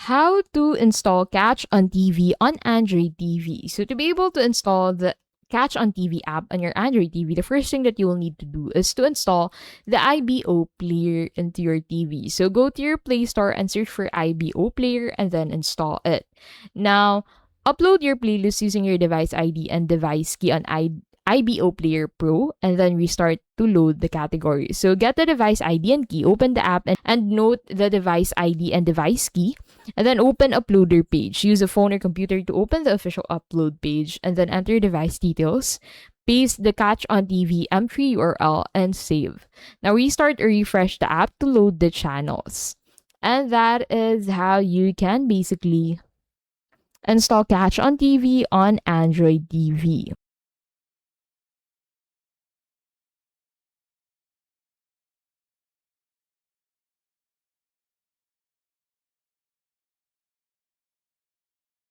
How to install Catchontv on Android TV. So to be able to install the Catchontv app on your Android TV, the first thing that you will need to do is to install the IBO player into your TV. So go to your Play Store and search for IBO player and then install it. Now, upload your playlist using your device ID and device key on IBO Player Pro and then restart to load the category. So get the device ID and key, open the app and note the device ID and device key, and then open uploader page. Use a phone or computer to open the official upload page and then enter device details. Paste the Catchontv M3 URL and save. Now restart or refresh the app to load the channels. And that is how you can basically install Catchontv on Android TV.